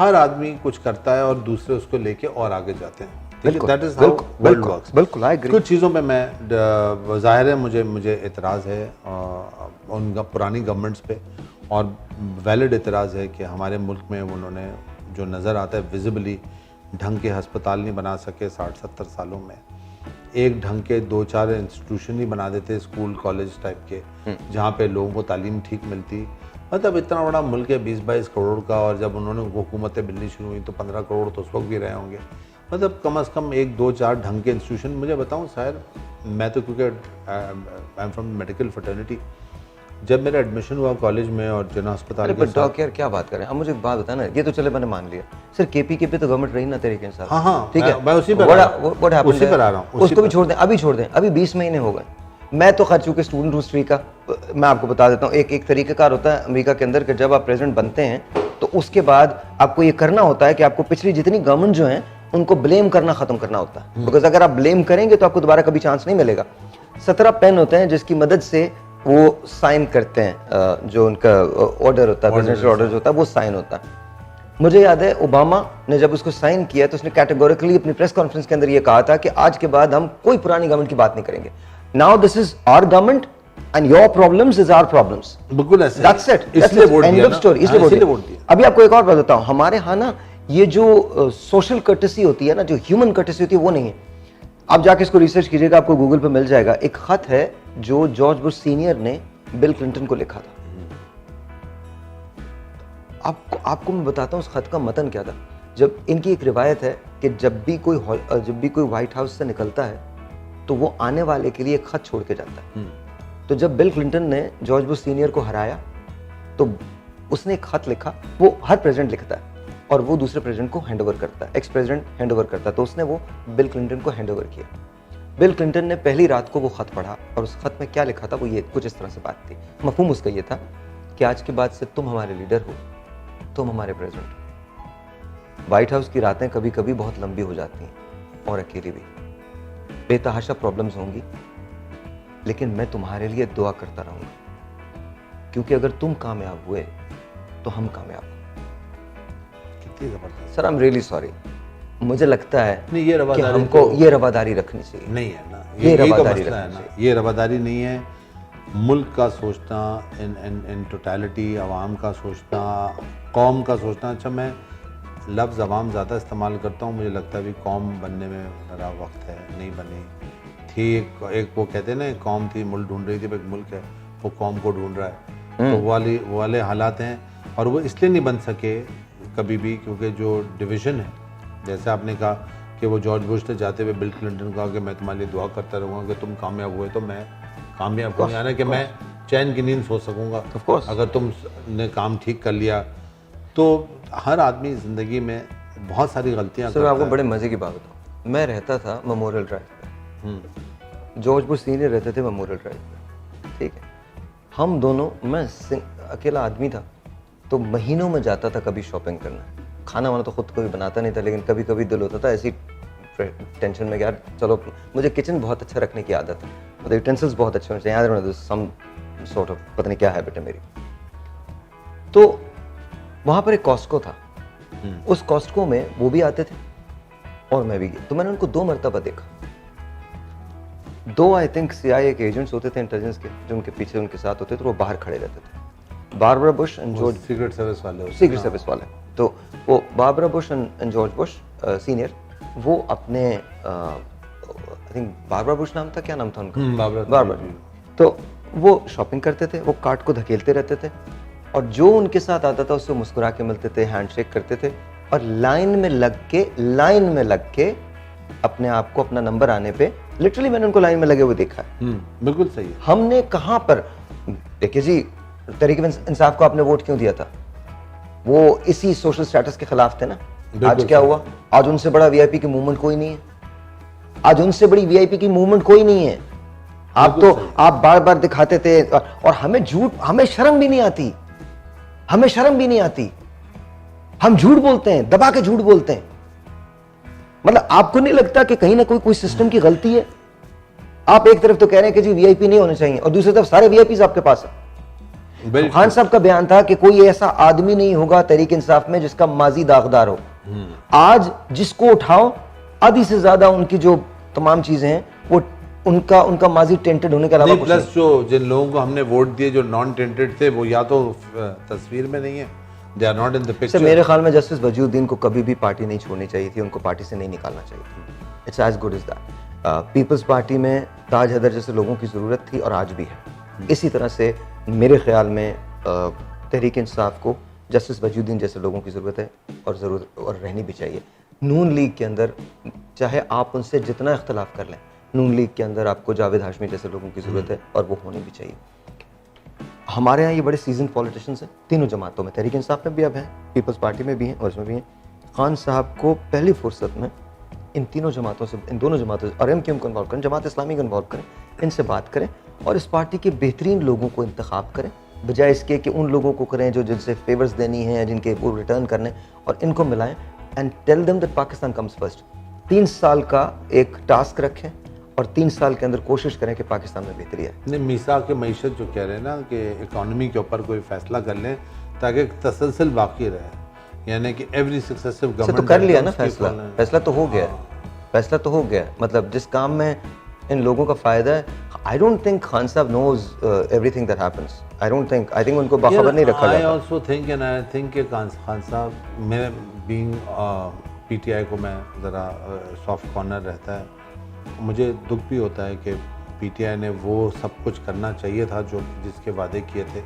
हर आदमी कुछ करता है और दूसरे उसको लेके और आगे जाते हैं। That is how world works. बिल्कुल आई एग्री। कुछ चीज़ों पे मैं ज़ाहिर है मुझे एतराज़ है उनका पुरानी गवर्नमेंट्स पे, और वैलिड एतराज़ है कि हमारे मुल्क में उन्होंने जो नज़र आता है विजिबली ढंग के हस्पताल नहीं बना सके 60-70 सालों में। एक ढंग के 2-4 इंस्टीट्यूशन ही बना देते, स्कूल कॉलेज टाइप के, जहाँ पे लोगों को तालीम ठीक मिलती। मतलब इतना बड़ा मुल्क है 20-22 करोड़ का, और जब उन्होंने हुकूमतें मिलनी शुरू हुई तो 15 करोड़ तो उस वक्त भी रहे होंगे। मतलब कम से कम 1-2-4 ढंग के इंस्टीट्यूशन। मुझे बताऊं शायद मैं तो क्योंकि I am from medical fraternity, जब मेरा एडमिशन हुआ कॉलेज में और जना अस्पताल के साथ। यार क्या बात करें, अब मुझे एक बात बताना, ये तो चले मैंने मान लिया सर, केपीके पे तो गवर्नमेंट रही ना तरीके के साथ। हाँ ठीक है, मैं उसी पर आ रहा हूँ। उसको भी छोड़ दें, अभी छोड़ दें, अभी 20 महीने हो गए। मैं तो खैर चूंकि स्टूडेंट हूँ हिस्ट्री का, मैं आपको बता देता हूँ, एक तरीकाकार होता है अमेरिका के अंदर कि जब आप प्रेसिडेंट बनते हैं तो उसके बाद आपको ये करना होता है कि आपको पिछली जितनी गवर्नमेंट जो है उनको ब्लेम करना खत्म करना होता है। बिकॉज अगर आप ब्लेम करेंगे तो आपको दोबारा कभी चांस नहीं मिलेगा। 17 पेन होते हैं जिसकी मदद से वो साइन करते हैं, जो उनका ऑर्डर होता है, प्रेसिडेंशियल ऑर्डर होता है, वो साइन होता है। मुझे याद है ओबामा ने जब उसको साइन किया तो उसने कैटेगोरिकली अपनी प्रेस कॉन्फ्रेंस के अंदर ये कहा था कि आज के बाद हम कोई पुरानी गवर्नमेंट की बात नहीं करेंगे। Now this is our government and your problems is our problems. बिल्कुल ऐसे, दैट्स इट, इसलिए वोट दिया ना। इसलिए वोट दिया। अभी आपको एक और बात बताऊं, हमारे यहाँ ना ये जो सोशल कर्टेसी होती है ना, जो ह्यूमन कर्टेसी होती है, वो नहीं है। आप जाके इसको रिसर्च कीजिएगा, आपको गूगल पे मिल जाएगा। एक खत है जो जॉर्ज बुश सीनियर ने बिल क्लिंटन को लिखा था। आपको मैं बताता हूँ उस खत का मतन क्या था। जब इनकी एक रिवायत है कि जब भी कोई व्हाइट हाउस से निकलता है तो वो आने वाले के लिए एक खत छोड़ के जाता है। तो जब बिल क्लिंटन ने जॉर्ज बुश सीनियर को हराया तो उसने एक खत लिखा, वो हर प्रेसिडेंट लिखता है और वो दूसरे प्रेसिडेंट को हैंड ओवर करता है, एक्स प्रेसिडेंट हैंड ओवर करता है। तो उसने वो बिल क्लिंटन को हैंड ओवर किया। बिल क्लिंटन ने पहली रात को वो खत पढ़ा और उस खत में क्या लिखा था, वो ये कुछ इस तरह से बात थी। मफहूम उसका ये था कि आज के बाद से तुम हमारे लीडर हो, तुम हमारे प्रेसिडेंट हो। व्हाइट हाउस की रातें कभी कभी बहुत लंबी हो जाती हैं और अकेली भी, बेतहाशा प्रॉब्लम्स होंगी, लेकिन मैं तुम्हारे लिए दुआ करता रहूंगा, क्योंकि अगर तुम कामयाब हुए तो हम कामयाब। Sir I am really sorry, मुझे लगता है नहीं, ये कि हमको ये रवादारी रखनी चाहिए। नहीं है ना, ये रवादारी है ना, ये रवादारी नहीं है। मुल्क का सोचना इन टोटलिटी, आवाम का सोचना, कौम का सोचना। अच्छा, मैं लफ्ज़ आवाम ज़्यादा इस्तेमाल करता हूँ, मुझे लगता है भी कौम बनने में ज़रा वक्त है, नहीं बनी थी। एक वो कहते हैं ना, कौम थी, मुल्क ढूंढ रही थी, एक मुल्क है वो कौम को ढूंढ रहा है। तो वो वाले हालात हैं, और वो इसलिए नहीं बन सके कभी भी क्योंकि जो डिवीज़न है, जैसे आपने कहा कि वो जॉर्ज बुश ने जाते हुए बिल क्लिंटन को कहा कि मैं तुम्हारे लिए दुआ करता रहूँगा कि तुम कामयाब हुए तो मैं कामयाब हूँ, यानी कि मैं चैन की नींद सो सकूँगा। अगर तुमने काम ठीक कर लिया तो हर आदमी ज़िंदगी में बहुत सारी गलतियाँ करता है। आपको बड़े मज़े की बात बताऊँ, मैं रहता था मेमोरियल ड्राइव पे, जॉर्ज बुश सीनियर रहते थे मेमोरियल ड्राइव पे, ठीक है। हम दोनों, मैं अकेला आदमी था तो महीनों में जाता था कभी शॉपिंग करना। खाना वाना तो खुद कभी बनाता नहीं था, लेकिन कभी कभी दिल होता था ऐसी टेंशन में, यार चलो, मुझे किचन बहुत अच्छा रखने की आदत है, मतलब यूटेंसिल्स बहुत अच्छे होने चाहिए, सम सॉर्ट ऑफ पता नहीं क्या हैबिट है मेरी। तो वहाँ पर एक कॉस्टको था, उस कॉस्टको में वो भी आते थे और मैं भी गया। तो मैंने उनको 2 मरतबा देखा। 2 आई थिंक CIA के एजेंट्स होते थे इंटेलिजेंस के, जो उनके पीछे उनके साथ होते थे, वो बाहर खड़े रहते थे। Barbara Bush and George, secret service वाले, सीक्रेट सर्विस वाले। तो वो Barbara Bush and George Bush senior, वो अपने आई थिंक बारबरा बुश नाम था, क्या नाम था उनका, बारबरा। तो वो शॉपिंग करते थे, वो कार्ट को धकेलते रहते थे और जो उनके साथ आता था उससे मुस्कुरा के मिलते थे, हैंडशेक करते थे और लाइन में लग के अपने आप को अपना नंबर आने पे, लिटरली मैंने उनको लाइन में लगे हुए देखा है। बिल्कुल सही है। हमने कहां पर, देखिए जी, तहरीक इंसाफ को आपने वोट क्यों दिया था? वो इसी सोशल स्टेटस के खिलाफ थे ना। आज क्या हुआ? आज उनसे बड़ा वीआईपी की मूवमेंट कोई नहीं है। आज उनसे बड़ी वीआईपी की मूवमेंट कोई नहीं है। आप बार बार दिखाते थे और हमें शर्म भी नहीं आती, हम झूठ बोलते हैं, दबा के झूठ बोलते हैं। मतलब आपको नहीं लगता कि कहीं ना कोई सिस्टम की गलती है? आप एक तरफ तो कह रहे हैं कि जी वीआईपी नहीं होने चाहिए और दूसरी तरफ सारे वीआईपी आपके पास है। Very खान साहब का बयान था कि कोई ऐसा आदमी नहीं होगा तहरीक इंसाफ में जिसका माजी दागदार हो। आज जिसको उठाओ आधी से ज्यादा उनकी जो तमाम चीजें हैं वो उनका माजी टेंटेड होने के अलावा कुछ प्लस जो जिन लोगों को हमने वोट दिए जो नॉन टेंटेड थे वो या तो तस्वीर में नहीं है, they are not in the picture. मेरे ख्याल में जस्टिस वजीउद्दीन को कभी भी पार्टी नहीं छोड़नी चाहिए थी, उनको पार्टी से नहीं निकालना चाहिए था। It's as good as that. Peoples party में ताज हैदर जैसे लोगों की ज़रूरत थी और आज भी है। इसी तरह से मेरे ख्याल में तहरीक इंसाफ को जस्टिस वजीउद्दीन जैसे लोगों की ज़रूरत है और रहनी भी चाहिए। नून लीग के अंदर चाहे आप उनसे जितना इख्तलाफ कर लें, नून लीग के अंदर आपको जावेद हाशमी जैसे लोगों की ज़रूरत है और वो होनी भी चाहिए। हमारे यहाँ ये बड़े सीजन पॉलिटिशियंस हैं तीनों जमातों में, तहरीक इंसाफ में भी अब हैं, पीपल्स पार्टी में भी हैं और इसमें भी हैं। खान साहब को पहली फुर्सत में इन तीनों जमातों से, इन दोनों जमातों से, और एमक्यूएम को इन्वॉल्व करें, जमात इस्लामी को इन्वॉल्व करें, इनसे बात करें और इस पार्टी के बेहतरीन लोगों को इंतखाब करें, बजाय इसके कि उन लोगों को करें जो जिनसे फेवर्स देनी है, जिनके वो रिटर्न करने, और इनको मिलाएं and tell them that Pakistan comes first. 3 साल का एक टास्क रखें और 3 साल के अंदर कोशिश करें कि पाकिस्तान में बेहतरी आए। नहीं, मीसाक के मईशत जो कह रहे हैं ना कि इकोनॉमी के ऊपर कोई फैसला कर लें ताकि तसलसल बाकी रहे, यानी कि एवरी सक्सेसिव गवर्नमेंट तो कर लिया ना फैसला तो हो गया, फैसला तो हो गया। मतलब जिस काम में इन लोगों का फायदा है, I don't think Khan Sahab knows everything that happens. I think उनको बाखबर नहीं रखा जाता। I also think and I think कि खान साहब, मैं बीइंग पीटीआई को मैं ज़रा सॉफ्ट कॉर्नर रहता है, मुझे दुख भी होता है कि पीटीआई ने वो सब कुछ करना चाहिए था जो जिसके वादे किए थे,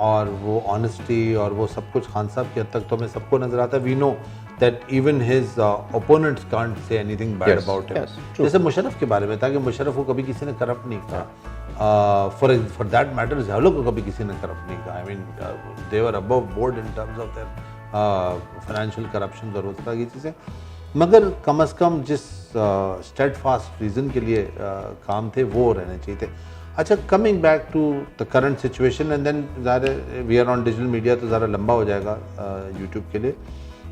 और वो ऑनेस्टी और वो सब कुछ खान साहब की हद तक तो हमें सबको नजर आता है। We know that even his opponents can't say anything bad about him. जैसे मुशर्रफ के बारे में था कि मुशर्रफ को कभी किसी ने करप्ट नहीं कहा, फॉर दैट मैटर ज़हलो को कभी किसी ने करप्ट नहीं कहा। I mean they were above board in terms of their financial corruption और उस तरह की चीज़ें, मगर कम अज़ कम जिस स्टेडफास्ट रीज़न के लिए काम थे वो रहने चाहिए थे। अच्छा, coming back to the current situation and then ज़्यादा we are on digital media तो ज़्यादा लंबा हो जाएगा यूट्यूब के लिए,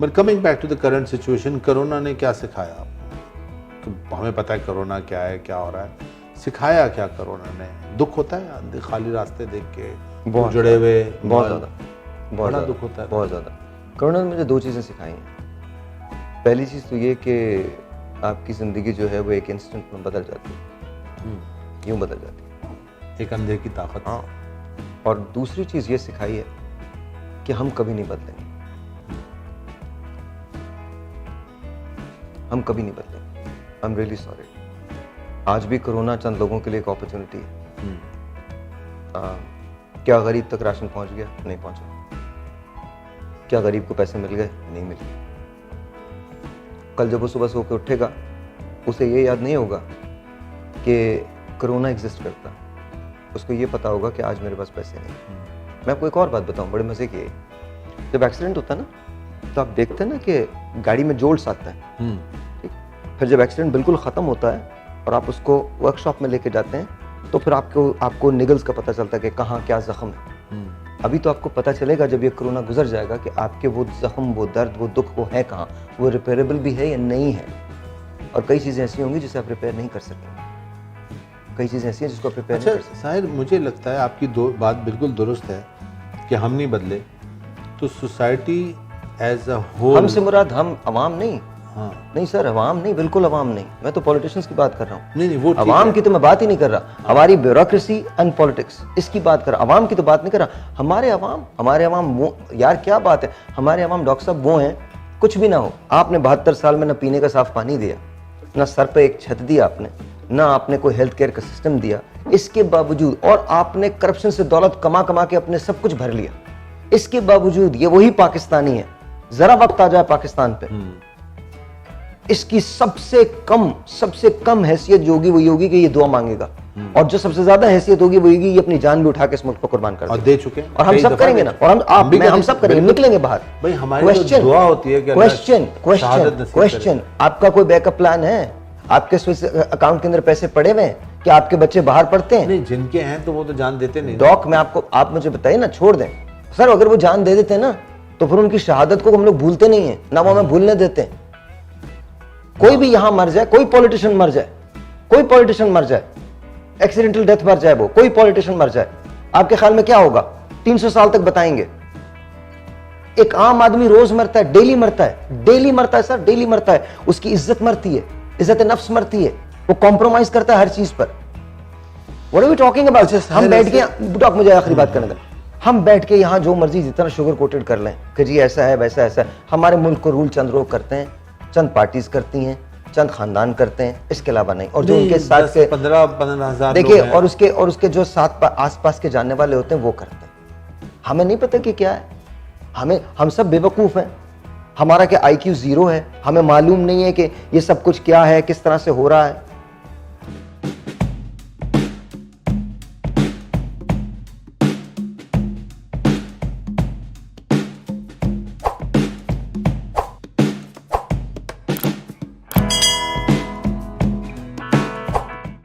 but coming back to the current situation, corona ने क्या सिखाया आपको? तो हमें पता है कोरोना क्या है, क्या हो रहा है, सिखाया क्या कोरोना ने? दुख होता है खाली रास्ते देख के जुड़े हुए, बहुत ज़्यादा, बड़ा दुख होता है, बहुत ज़्यादा। कोरोना ने मुझे 2 चीज़ें सिखाई हैं। पहली चीज़ तो ये कि आपकी ज़िंदगी जो है वो एक इंस्टेंट में बदल जाती है, यूँ बदल जाती है, एक अंधे की ताकत। हाँ, और दूसरी चीज़ ये सिखाई है कि हम कभी नहीं बदलेंगे, हम कभी नहीं बदलेंगे। I am really sorry. आज भी कोरोना चंद लोगों के लिए एक अपॉर्चुनिटी है। क्या गरीब तक राशन पहुंच गया? नहीं पहुंचा। क्या गरीब को पैसे मिल गए? नहीं मिले। कल जब वो सुबह सो के उठेगा उसे ये याद नहीं होगा कि कोरोना एग्जिस्ट करता, उसको ये पता होगा कि आज मेरे पास पैसे नहीं। मैं आपको एक और बात बताऊं, बड़े मज़े की। जब एक्सीडेंट होता है ना तो आप देखते हैं ना कि गाड़ी में जोल्ट्स आता है, ठीक। फिर जब एक्सीडेंट बिल्कुल ख़त्म होता है और आप उसको वर्कशॉप में लेके जाते हैं तो फिर आपको निगल्स का पता चलता है कि कहाँ क्या ज़ख्म है। अभी तो आपको पता चलेगा जब ये कोरोना गुजर जाएगा कि आपके वो जख्म, वो दर्द, वो दुख, वो है कहाँ, वो रिपेयरेबल भी है या नहीं है। और कई चीज़ें ऐसी होंगी जिसे आप रिपेयर नहीं कर सकेंगे, कई चीज़ें ऐसी हैं जिसको आप रिपेयर नहीं कर सकते। साहिर, मुझे लगता है आपकी बात बिल्कुल दुरुस्त है कि हम नहीं बदले तो सोसाइटी एज अ होल, हमसे मुराद हम अवाम नहीं। हाँ नहीं सर, अवाम नहीं, बिल्कुल अवाम नहीं। मैं तो पॉलिटिशियंस की बात कर रहा हूँ। नहीं वो अवाम की तो मैं बात ही नहीं कर रहा। हमारी ब्यूरोक्रेसी एंड पॉलिटिक्स इसकी बात कर रहा, अवाम की तो बात नहीं कर रहा। हमारे अवाम वो, यार क्या बात है, हमारे अवाम डॉक्टर साहब वो हैं, कुछ भी ना हो, आपने 72 साल में ना पीने का साफ पानी दिया, ना सर पे एक छत दिया आपने, ना आपने कोई हेल्थ केयर का सिस्टम दिया, इसके बावजूद, और आपने करप्शन से दौलत कमा कमा के अपने सब कुछ भर लिया, इसके बावजूद ये वही पाकिस्तानी है। जरा वक्त आ जाए पाकिस्तान पे, इसकी सबसे कम हैसियत जो होगी वो ये होगी कि ये दुआ मांगेगा, और जो सबसे ज्यादा हैसियत होगी वो ये अपनी जान भी उठा के इस मुल्क को कुर्बान कर दे चुके हैं। और हम सब करेंगे ना, और हम सब करेंगे, निकलेंगे बाहर। भाई हमारी जो दुआ होती है कि क्वेश्चन, आपका कोई बैकअप प्लान है? आपके स्विस अकाउंट के अंदर पैसे पड़े हुए हैं कि आपके बच्चे बाहर पढ़ते हैं? नहीं, जिनके हैं तो वो तो जान देते नहीं। डॉक में आप मुझे बताइए ना, छोड़ दें सर, अगर वो जान दे देते ना तो फिर उनकी शहादत को हम लोग भूलते नहीं है ना, वो हमें भूलने देते हैं। कोई भी यहां मर जाए, कोई पॉलिटिशियन मर जाए, एक्सीडेंटल डेथ मर जाए, वो कोई पॉलिटिशियन मर जाए, आपके ख्याल में क्या होगा? 300 साल तक बताएंगे। एक आम आदमी रोज मरता है, डेली मरता है, डेली मरता है सर, डेली मरता है। उसकी इज्जत मरती है, इज्जत नफ्स मरती है, वो कॉम्प्रोमाइज करता है हर चीज पर। What are we talking about? हम बैठ के, डॉक मुझे आखिरी बात करने दें, हम बैठ के यहाँ जो मर्जी जितना शुगर कोटेड कर लें कि जी ऐसा है वैसा ऐसा है। हमारे मुल्क को रूल चंद लोग करते हैं, चंद पार्टीज करती हैं, चंद खानदान करते हैं, इसके अलावा नहीं। और जो उनके साथ के 15,000 देखिए, और उसके जो साथ आसपास के जानने वाले होते हैं वो करते हैं। हमें नहीं पता कि क्या है, हम सब बेवकूफ हैं। हमारा क्या IQ 0 है, हमें मालूम नहीं है कि ये सब कुछ क्या है, किस तरह से हो रहा है।